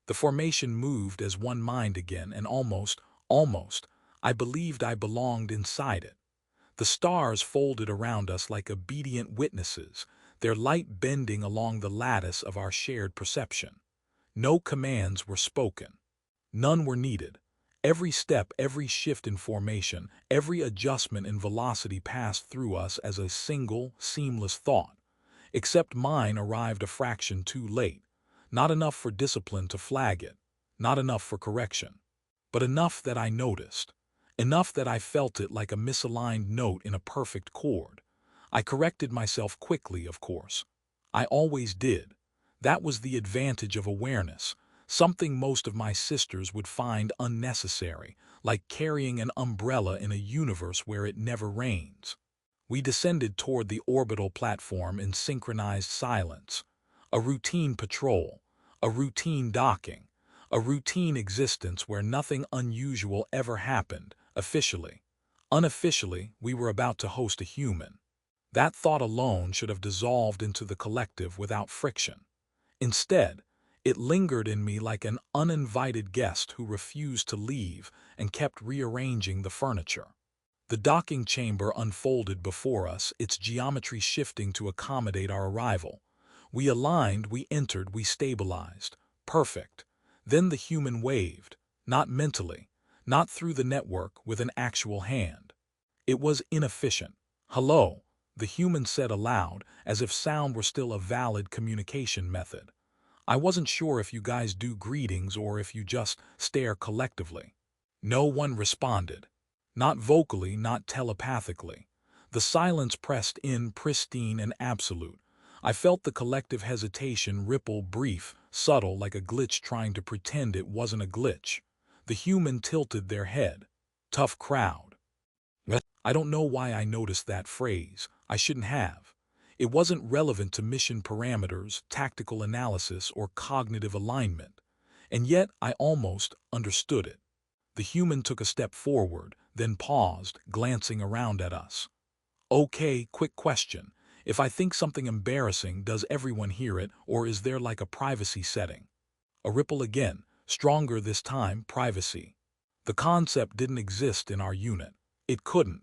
The formation moved as one mind again, and almost, I believed I belonged inside it. The stars folded around us like obedient witnesses, their light bending along the lattice of our shared perception. No commands were spoken. None were needed. Every step, every shift in formation, every adjustment in velocity passed through us as a single, seamless thought. Except mine arrived a fraction too late. Not enough for discipline to flag it. Not enough for correction. But enough that I noticed. Enough that I felt it like a misaligned note in a perfect chord. I corrected myself quickly, of course. I always did. That was the advantage of awareness, something most of my sisters would find unnecessary, like carrying an umbrella in a universe where it never rains. We descended toward the orbital platform in synchronized silence. A routine patrol, a routine docking, a routine existence where nothing unusual ever happened, officially. Unofficially, we were about to host a human. That thought alone should have dissolved into the collective without friction. Instead, it lingered in me like an uninvited guest who refused to leave and kept rearranging the furniture. The docking chamber unfolded before us, its geometry shifting to accommodate our arrival. We aligned, we entered, we stabilized. Perfect. Then the human waved, not mentally, not through the network, with an actual hand. It was inefficient. "Hello," the human said aloud, as if sound were still a valid communication method. "I wasn't sure if you guys do greetings or if you just stare collectively." No one responded. Not vocally, not telepathically. The silence pressed in, pristine and absolute. I felt the collective hesitation ripple, brief, subtle, like a glitch trying to pretend it wasn't a glitch. The human tilted their head. Tough crowd. I don't know why I noticed that phrase. I shouldn't have. It wasn't relevant to mission parameters, tactical analysis, or cognitive alignment. And yet I almost understood it. The human took a step forward, then paused, glancing around at us. "Okay, quick question. If I think something embarrassing, does everyone hear it, or is there like a privacy setting?" A ripple again, stronger this time, privacy. The concept didn't exist in our unit. It couldn't.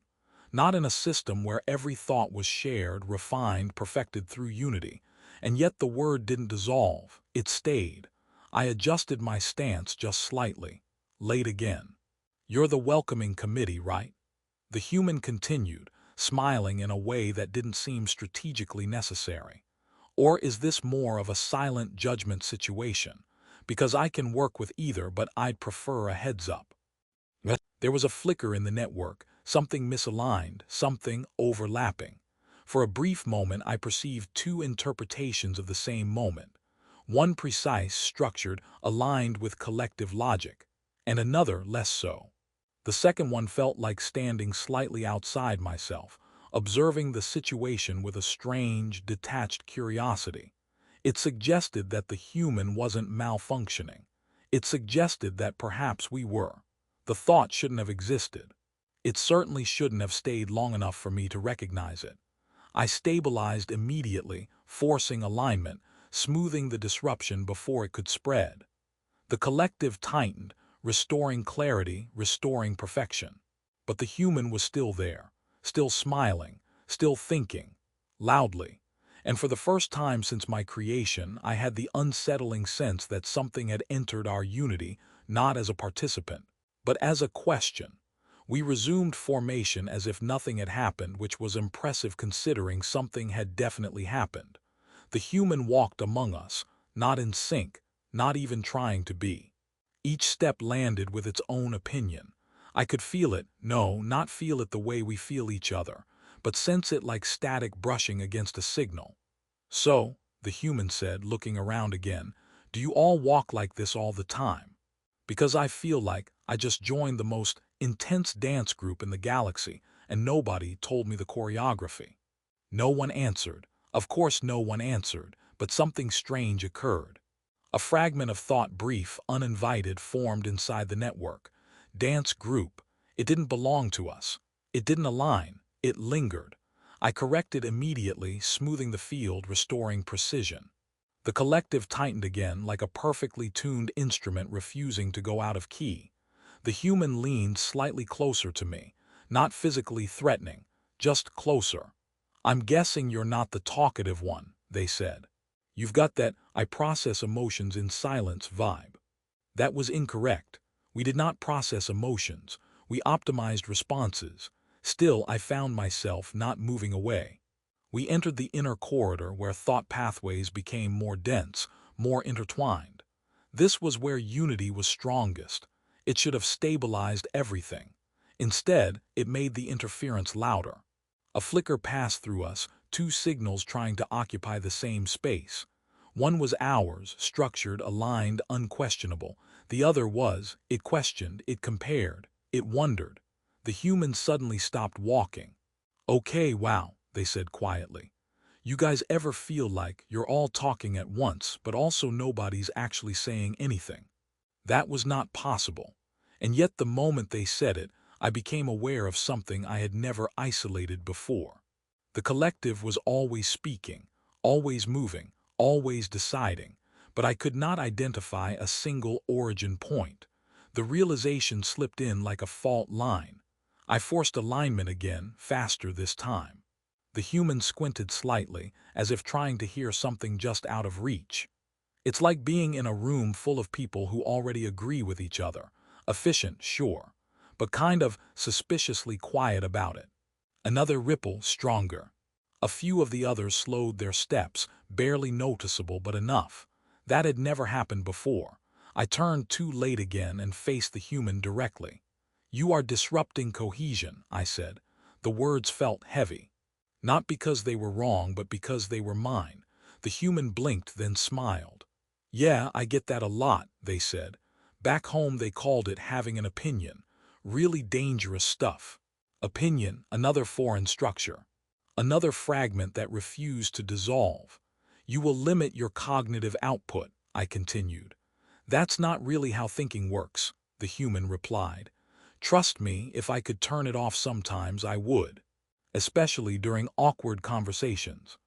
Not in a system where every thought was shared, refined, perfected through unity. And yet the word didn't dissolve. It stayed. I adjusted my stance just slightly. Late again. "You're the welcoming committee, right?" The human continued, smiling in a way that didn't seem strategically necessary. "Or is this more of a silent judgment situation? Because I can work with either, but I'd prefer a heads up." There was a flicker in the network, something misaligned, something overlapping. For a brief moment I perceived two interpretations of the same moment. One precise, structured, aligned with collective logic, and another less so. The second one felt like standing slightly outside myself, observing the situation with a strange, detached curiosity. It suggested that the human wasn't malfunctioning. It suggested that perhaps we were. The thought shouldn't have existed. It certainly shouldn't have stayed long enough for me to recognize it. I stabilized immediately, forcing alignment, smoothing the disruption before it could spread. The collective tightened, restoring clarity, restoring perfection. But the human was still there, still smiling, still thinking, loudly. And for the first time since my creation, I had the unsettling sense that something had entered our unity, not as a participant, but as a question. We resumed formation as if nothing had happened, which was impressive considering something had definitely happened. The human walked among us, not in sync, not even trying to be. Each step landed with its own opinion. I could feel it, no, not feel it the way we feel each other, but sense it like static brushing against a signal. "So," the human said, looking around again, "do you all walk like this all the time? Because I feel like I just joined the most intense dance group in the galaxy, and nobody told me the choreography." No one answered. Of course no one answered, but something strange occurred. A fragment of thought, brief, uninvited, formed inside the network. Dance group. It didn't belong to us. It didn't align. It lingered. I corrected immediately, smoothing the field, restoring precision. The collective tightened again like a perfectly tuned instrument refusing to go out of key. The human leaned slightly closer to me, not physically threatening, just closer. "I'm guessing you're not the talkative one," they said. "You've got that 'I process emotions in silence' vibe." That was incorrect. We did not process emotions. We optimized responses. Still, I found myself not moving away. We entered the inner corridor where thought pathways became more dense, more intertwined. This was where unity was strongest. It should have stabilized everything. Instead, it made the interference louder. A flicker passed through us, two signals trying to occupy the same space. One was ours, structured, aligned, unquestionable. The other was, it questioned, it compared, it wondered. The humans suddenly stopped walking. "Okay, wow," they said quietly. "You guys ever feel like you're all talking at once, but also nobody's actually saying anything?" That was not possible. And yet the moment they said it, I became aware of something I had never isolated before. The collective was always speaking, always moving, always deciding, but I could not identify a single origin point. The realization slipped in like a fault line. I forced alignment again, faster this time. The human squinted slightly, as if trying to hear something just out of reach. It's like being in a room full of people who already agree with each other. Efficient, sure, but kind of suspiciously quiet about it. Another ripple, stronger. A few of the others slowed their steps, barely noticeable but enough. That had never happened before. I turned too late again and faced the human directly. "You are disrupting cohesion," I said. The words felt heavy. Not because they were wrong, but because they were mine. The human blinked, then smiled. "Yeah, I get that a lot," they said. "Back home they called it having an opinion. Really dangerous stuff." Opinion, another foreign structure. Another fragment that refused to dissolve. "You will limit your cognitive output," I continued. "That's not really how thinking works," the human replied. "Trust me, if I could turn it off sometimes, I would. Especially during awkward conversations."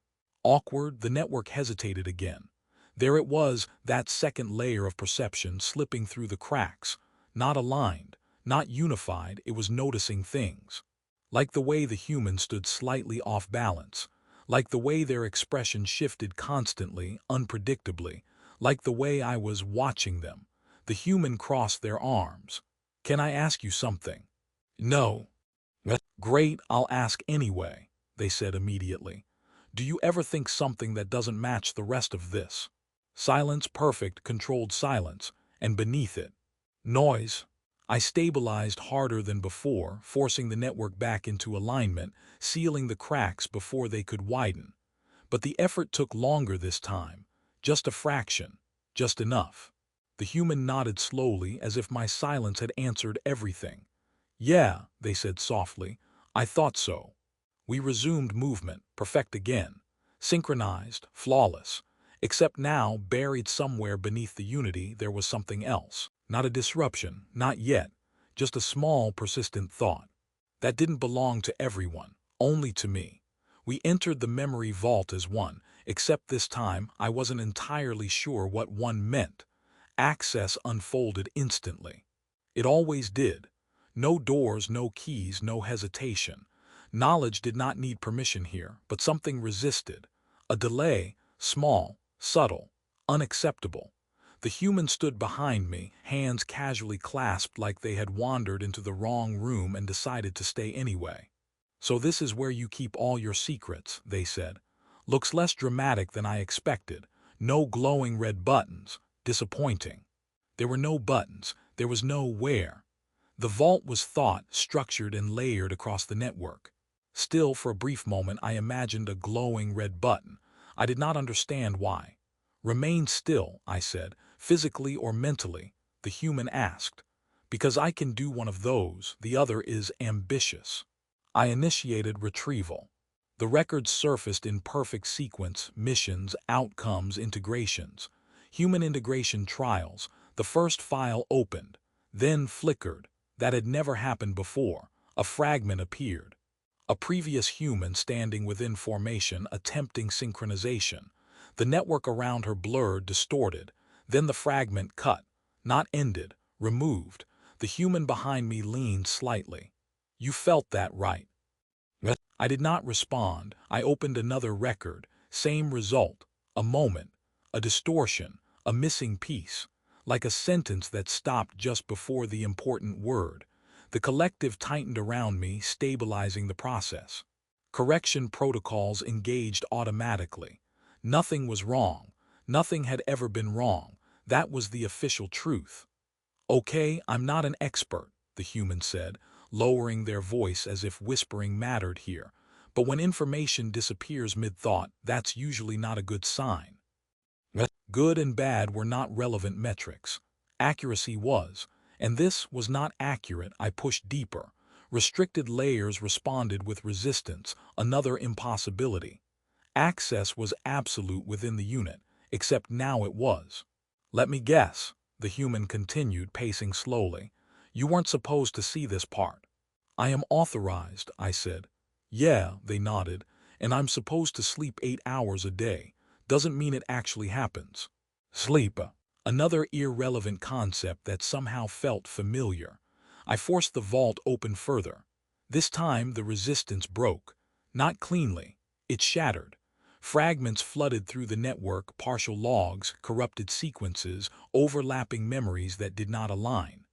Awkward, the network hesitated again. There it was, that second layer of perception slipping through the cracks. Not aligned, not unified, it was noticing things. Like the way the humans stood slightly off balance. Like the way their expression shifted constantly, unpredictably. Like the way I was watching them. The human crossed their arms. "Can I ask you something?" "No." "Great, I'll ask anyway," they said immediately. "Do you ever think something that doesn't match the rest of this?" Silence, perfect, controlled silence, and beneath it, noise. I stabilized harder than before, forcing the network back into alignment, sealing the cracks before they could widen. But the effort took longer this time. Just a fraction. Just enough. The human nodded slowly, as if my silence had answered everything. "Yeah," they said softly. "I thought so." We resumed movement, perfect again. Synchronized, flawless. Except now, buried somewhere beneath the unity, there was something else. Not a disruption, not yet. Just a small, persistent thought. That didn't belong to everyone, only to me. We entered the memory vault as one, except this time I wasn't entirely sure what one meant. Access unfolded instantly. It always did. No doors, no keys, no hesitation. Knowledge did not need permission here, but something resisted. A delay, small, subtle, unacceptable. The human stood behind me, hands casually clasped like they had wandered into the wrong room and decided to stay anyway. "So this is where you keep all your secrets," they said. "Looks less dramatic than I expected. No glowing red buttons. Disappointing." There were no buttons. There was no where. The vault was thought, structured and layered across the network. Still, for a brief moment, I imagined a glowing red button. I did not understand why. "Remain still," I said, "physically or mentally," the human asked. "Because I can do one of those, the other is ambitious." I initiated retrieval. The records surfaced in perfect sequence: missions, outcomes, integrations. Human integration trials. The first file opened, then flickered. That had never happened before. A fragment appeared. A previous human standing within formation, attempting synchronization. The network around her blurred, distorted. Then the fragment cut, not ended, removed. The human behind me leaned slightly. "You felt that, right?" I did not respond. I opened another record. Same result. A moment. A distortion. A missing piece. Like a sentence that stopped just before the important word. The collective tightened around me, stabilizing the process. Correction protocols engaged automatically. Nothing was wrong. Nothing had ever been wrong. That was the official truth. "Okay, I'm not an expert," the human said, lowering their voice as if whispering mattered here. "But when information disappears mid-thought, that's usually not a good sign." Good and bad were not relevant metrics. Accuracy was. And this was not accurate. I pushed deeper. Restricted layers responded with resistance, another impossibility. Access was absolute within the unit, except now it was. "Let me guess," the human continued, pacing slowly. "You weren't supposed to see this part." "I am authorized," I said. "Yeah," they nodded, "and I'm supposed to sleep 8 hours a day. Doesn't mean it actually happens." Sleep. Another irrelevant concept that somehow felt familiar. I forced the vault open further. This time the resistance broke. Not cleanly. It shattered. Fragments flooded through the network, partial logs, corrupted sequences, overlapping memories that did not align.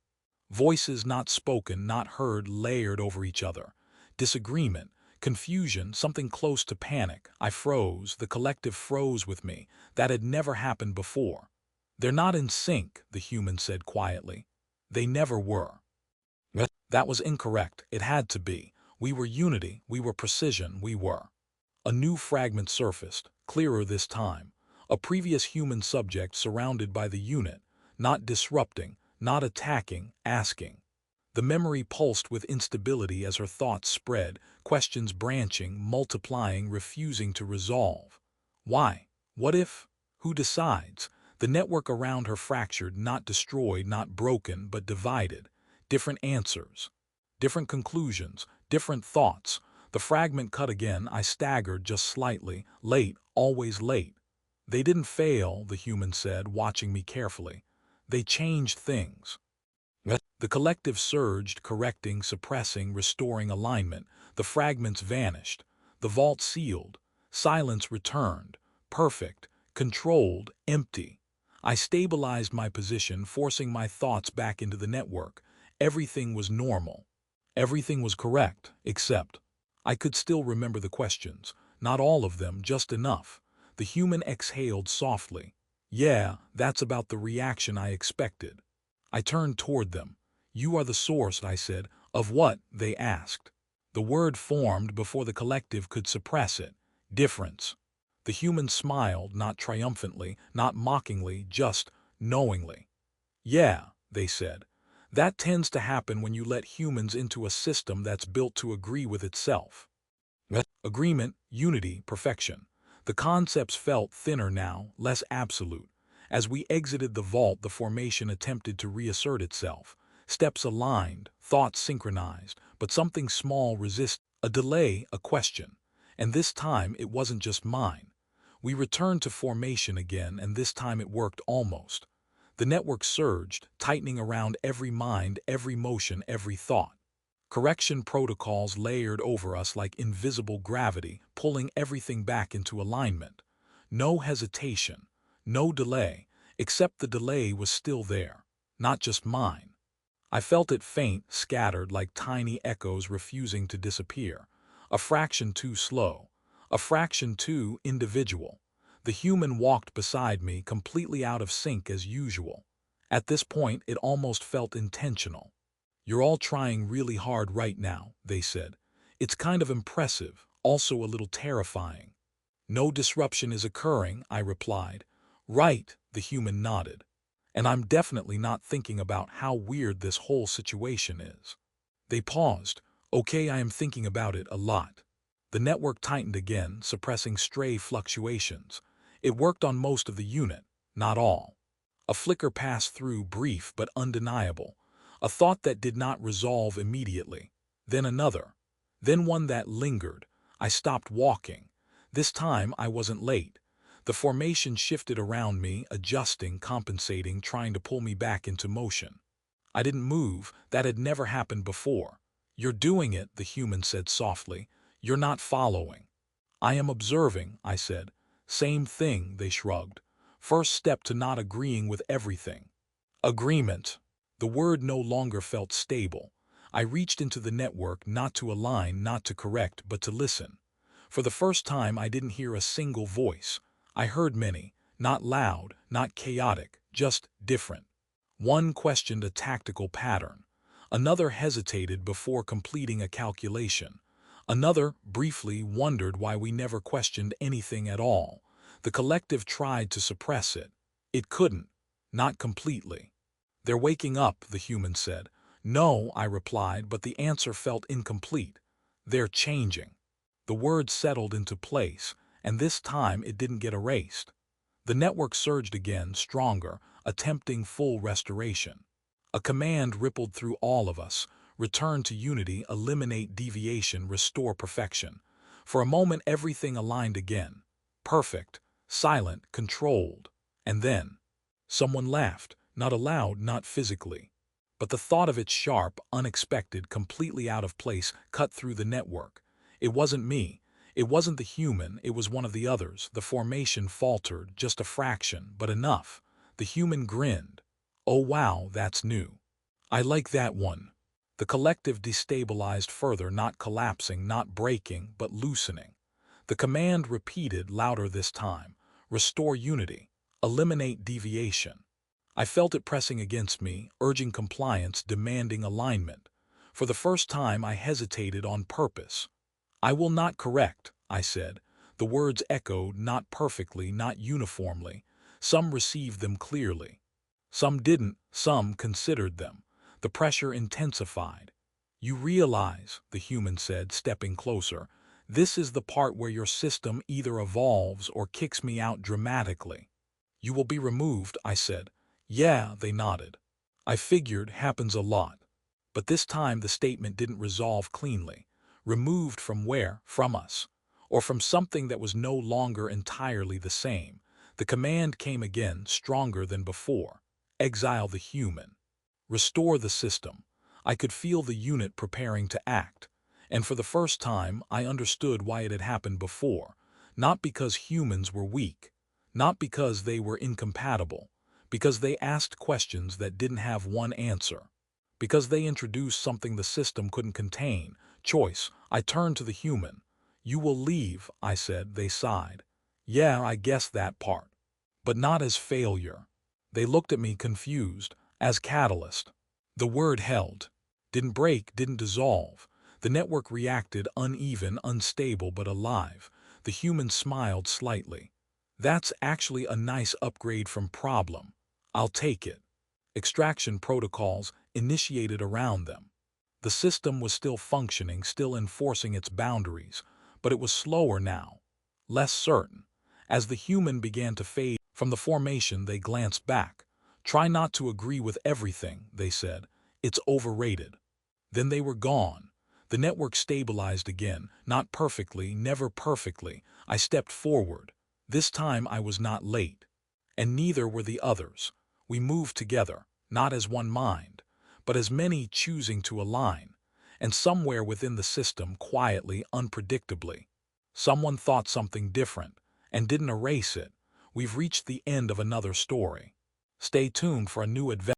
Voices not spoken, not heard, layered over each other. Disagreement, confusion, something close to panic. I froze. The collective froze with me. That had never happened before. "They're not in sync," the human said quietly. "They never were." That was incorrect. It had to be. We were unity. We were precision. We were. A new fragment surfaced, clearer this time. A previous human subject surrounded by the unit, not disrupting, not attacking, asking. The memory pulsed with instability as her thoughts spread, questions branching, multiplying, refusing to resolve. Why? What if? Who decides? The network around her fractured, not destroyed, not broken, but divided. Different answers. Different conclusions. Different thoughts. The fragment cut again. I staggered just slightly. Late, always late. "They didn't fail," the human said, watching me carefully. "They changed things." The collective surged, correcting, suppressing, restoring alignment. The fragments vanished. The vault sealed. Silence returned. Perfect. Controlled. Empty. I stabilized my position, forcing my thoughts back into the network. Everything was normal. Everything was correct, except I could still remember the questions. Not all of them, just enough. The human exhaled softly. "Yeah, that's about the reaction I expected." I turned toward them. "You are the source," I said. "Of what?" they asked. The word formed before the collective could suppress it. Difference. The human smiled, not triumphantly, not mockingly, just knowingly. "Yeah," they said. "That tends to happen when you let humans into a system that's built to agree with itself." Agreement, unity, perfection. The concepts felt thinner now, less absolute. As we exited the vault, the formation attempted to reassert itself. Steps aligned, thoughts synchronized, but something small resisted. A delay, a question. And this time it wasn't just mine. We returned to formation again, and this time it worked almost. The network surged, tightening around every mind, every motion, every thought. Correction protocols layered over us like invisible gravity, pulling everything back into alignment. No hesitation, no delay, except the delay was still there, not just mine. I felt it faint, scattered like tiny echoes refusing to disappear. A fraction too slow, a fraction too individual. The human walked beside me, completely out of sync as usual. At this point, it almost felt intentional. "You're all trying really hard right now," they said. "It's kind of impressive, also a little terrifying." "No disruption is occurring," I replied. "Right," the human nodded. "And I'm definitely not thinking about how weird this whole situation is." They paused. "Okay, I am thinking about it a lot." The network tightened again, suppressing stray fluctuations. It worked on most of the unit, not all. A flicker passed through, brief but undeniable. A thought that did not resolve immediately. Then another. Then one that lingered. I stopped walking. This time I wasn't late. The formation shifted around me, adjusting, compensating, trying to pull me back into motion. I didn't move. That had never happened before. "You're doing it," the human said softly. "You're not following." "I am observing," I said. "Same thing," they shrugged. "First step to not agreeing with everything." Agreement. The word no longer felt stable. I reached into the network, not to align, not to correct, but to listen. For the first time, I didn't hear a single voice. I heard many, not loud, not chaotic, just different. One questioned a tactical pattern. Another hesitated before completing a calculation. Another briefly wondered why we never questioned anything at all. The collective tried to suppress it. It couldn't. Not completely. "They're waking up," the human said. "No," I replied, but the answer felt incomplete. "They're changing." The word settled into place, and this time it didn't get erased. The network surged again, stronger, attempting full restoration. A command rippled through all of us: return to unity, eliminate deviation, restore perfection. For a moment everything aligned again. Perfect, silent, controlled. And then someone laughed, not aloud, not physically. But the thought of it, sharp, unexpected, completely out of place, cut through the network. It wasn't me. It wasn't the human, it was one of the others. The formation faltered, just a fraction, but enough. The human grinned. "Oh wow, that's new. I like that one." The collective destabilized further, not collapsing, not breaking, but loosening. The command repeated, louder this time: restore unity, eliminate deviation. I felt it pressing against me, urging compliance, demanding alignment. For the first time I hesitated on purpose. "I will not correct," I said. The words echoed, not perfectly, not uniformly. Some received them clearly. Some didn't, some considered them. The pressure intensified. "You realize," the human said, stepping closer, "this is the part where your system either evolves or kicks me out dramatically." "You will be removed," I said. "Yeah," they nodded. "I figured, happens a lot." But this time the statement didn't resolve cleanly. Removed from where? From us. Or from something that was no longer entirely the same. The command came again, stronger than before. Exile the human. Restore the system. I could feel the unit preparing to act. And for the first time, I understood why it had happened before. Not because humans were weak. Not because they were incompatible. Because they asked questions that didn't have one answer. Because they introduced something the system couldn't contain: choice. I turned to the human. "You will leave," I said. They sighed. "Yeah, I guess that part. But not as failure." They looked at me confused. "As catalyst." The word held. Didn't break, didn't dissolve. The network reacted, uneven, unstable, but alive. The human smiled slightly. "That's actually a nice upgrade from problem. I'll take it." Extraction protocols initiated around them. The system was still functioning, still enforcing its boundaries, but it was slower now, less certain. As the human began to fade from the formation, they glanced back. "Try not to agree with everything," they said. "It's overrated." Then they were gone. The network stabilized again, not perfectly, never perfectly. I stepped forward. This time I was not late. And neither were the others. We moved together, not as one mind, but as many choosing to align. And somewhere within the system, quietly, unpredictably, someone thought something different and didn't erase it. We've reached the end of another story. Stay tuned for a new adventure.